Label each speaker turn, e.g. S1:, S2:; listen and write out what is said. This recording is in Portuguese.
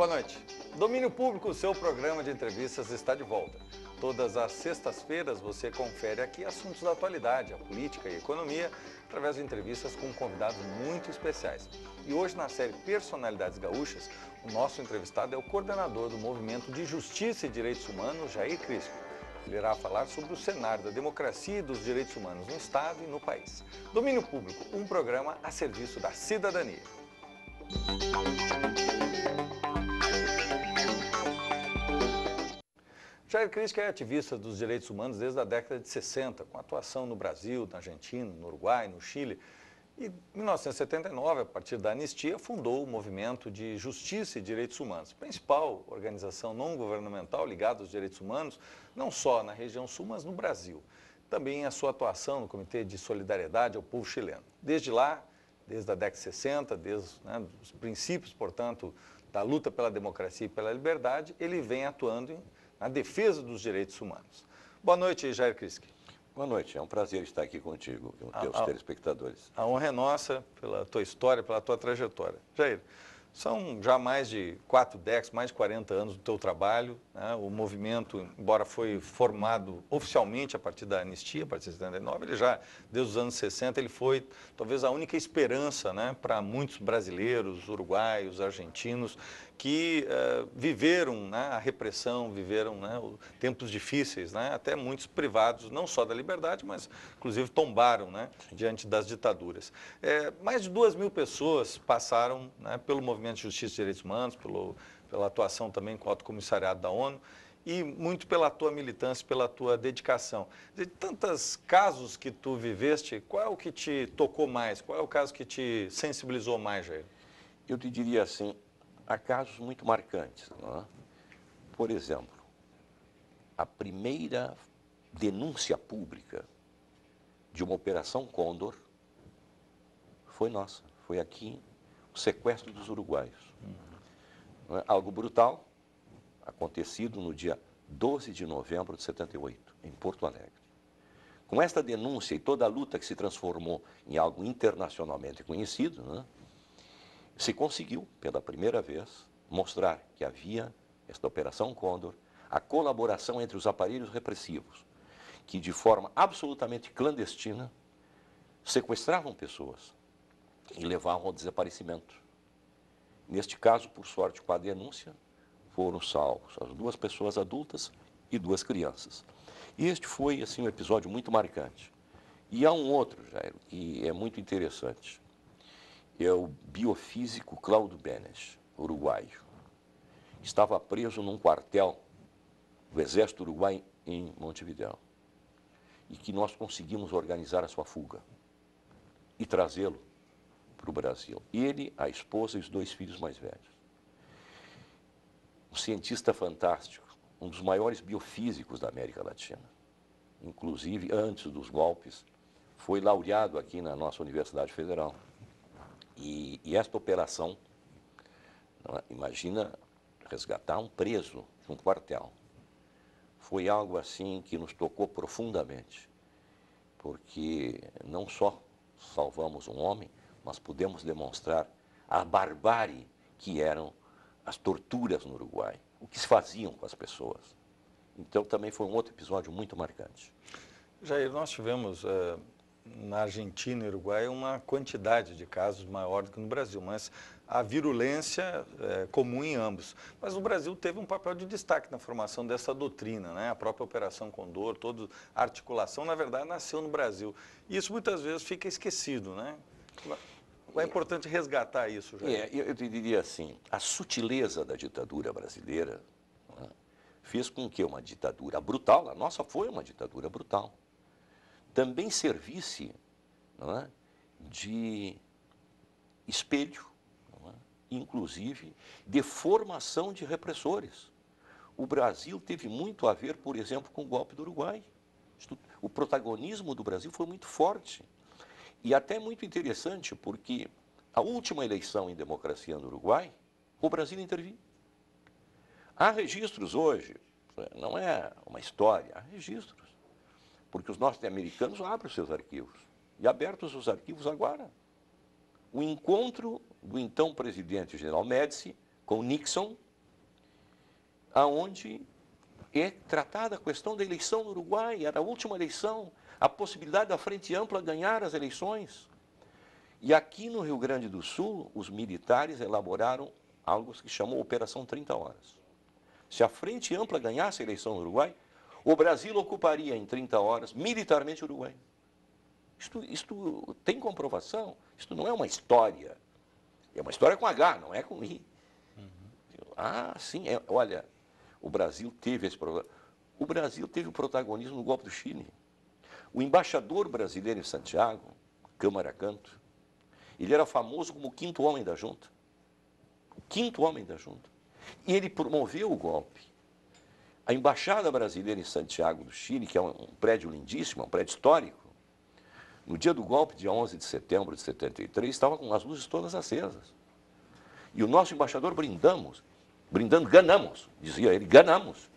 S1: boa noite. Domínio Público, o seu programa de entrevistas está de volta. Todas as sextas-feiras você confere aqui assuntos da atualidade, a política e a economia, através de entrevistas com convidados muito especiais. E hoje, na série Personalidades Gaúchas, o nosso entrevistado é o coordenador do Movimento de Justiça e Direitos Humanos, Jair Crisco. Ele irá falar sobre o cenário da democracia e dos direitos humanos no Estado e no país. Domínio Público, um programa a serviço da cidadania. Jair Crisco é ativista dos direitos humanos desde a década de 60, com atuação no Brasil, na Argentina, no Uruguai, no Chile. E em 1979, a partir da anistia, fundou o Movimento de Justiça e Direitos Humanos, principal organização não governamental ligada aos direitos humanos, não só na região sul, mas no Brasil. Também a sua atuação no Comitê de Solidariedade ao Povo Chileno. Desde lá, desde a década de 60, desde os princípios, portanto, da luta pela democracia e pela liberdade, ele vem atuando na defesa dos direitos humanos. Boa noite, Jair Crisco.
S2: Boa noite, é um prazer estar aqui contigo, com os teus telespectadores.
S1: A honra é nossa pela tua história, pela tua trajetória. Jair, são já mais de 4 décadas, mais de 40 anos do teu trabalho, né? O movimento, embora foi formado oficialmente a partir da anistia, a partir de 79, ele já, desde os anos 60, ele foi talvez a única esperança, né, para muitos brasileiros, uruguaios, argentinos, que viveram, né, a repressão, viveram, né, tempos difíceis, né, até muitos privados, não só da liberdade, mas inclusive tombaram, né, diante das ditaduras. Mais de 2.000 pessoas passaram, né, pelo Movimento de Justiça e Direitos Humanos, pela atuação também com o Alto Comissariado da ONU, e muito pela tua militância, pela tua dedicação. De tantos casos que tu viveste, qual é o que te tocou mais? Qual é o caso que te sensibilizou mais, Jair?
S2: Eu te diria assim, há casos muito marcantes, não é? Por exemplo, a primeira denúncia pública de uma Operação Condor foi nossa, foi aqui o sequestro dos uruguaios. Não é? Algo brutal, acontecido no dia 12 de novembro de 78, em Porto Alegre. Com esta denúncia e toda a luta que se transformou em algo internacionalmente conhecido, não é? Se conseguiu, pela primeira vez, mostrar que havia esta Operação Condor, a colaboração entre os aparelhos repressivos, que de forma absolutamente clandestina sequestravam pessoas e levavam ao desaparecimento. Neste caso, por sorte, com a denúncia, foram salvos as 2 pessoas adultas e 2 crianças. E este foi, assim, um episódio muito marcante. E há um outro, Jair, que é muito interessante. É o biofísico Cláudio Benes, uruguaio. Estava preso num quartel do Exército Uruguai em Montevidéu. E que nós conseguimos organizar a sua fuga e trazê-lo para o Brasil. Ele, a esposa e os 2 filhos mais velhos. Um cientista fantástico, um dos maiores biofísicos da América Latina. Inclusive, antes dos golpes, foi laureado aqui na nossa Universidade Federal. E esta operação, imagina resgatar um preso de um quartel. Foi algo assim que nos tocou profundamente, porque não só salvamos um homem, mas pudemos demonstrar a barbárie que eram as torturas no Uruguai, o que se faziam com as pessoas. Então também foi um outro episódio muito marcante.
S1: Jair, nós tivemos na Argentina e Uruguai uma quantidade de casos maior do que no Brasil, mas a virulência é comum em ambos. Mas o Brasil teve um papel de destaque na formação dessa doutrina, né? A própria Operação Condor, toda a articulação, na verdade, nasceu no Brasil. E isso muitas vezes fica esquecido, né? É importante resgatar isso, Jair.
S2: Eu te diria assim, a sutileza da ditadura brasileira, né, fez com que uma ditadura brutal, a nossa foi uma ditadura brutal, também servisse, não é, de espelho, não é, inclusive de formação de repressores. O Brasil teve muito a ver, por exemplo, com o golpe do Uruguai. O protagonismo do Brasil foi muito forte. E até muito interessante, porque a última eleição em democracia no Uruguai, o Brasil interviu. Há registros hoje, não é uma história, há registros. Porque os norte-americanos abrem os seus arquivos. E abertos os arquivos agora. O encontro do então presidente General Médici com Nixon aonde é tratada a questão da eleição no Uruguai, era a última eleição, a possibilidade da Frente Ampla ganhar as eleições. E aqui no Rio Grande do Sul, os militares elaboraram algo que chamou Operação 30 Horas. Se a Frente Ampla ganhasse a eleição no Uruguai, o Brasil ocuparia em 30 horas militarmente o Uruguai. Isto tem comprovação, isto não é uma história. É uma história com H, não é com I. Ah, sim, olha, o Brasil teve esse problema. O Brasil teve o protagonismo no golpe do Chile. O embaixador brasileiro em Santiago, Câmara Canto, ele era famoso como o quinto homem da junta. O quinto homem da junta. E ele promoveu o golpe. A embaixada brasileira em Santiago do Chile, que é um prédio lindíssimo, um prédio histórico, no dia do golpe, dia 11 de setembro de 73, estava com as luzes todas acesas. E o nosso embaixador ganhamos, dizia ele, ganhamos.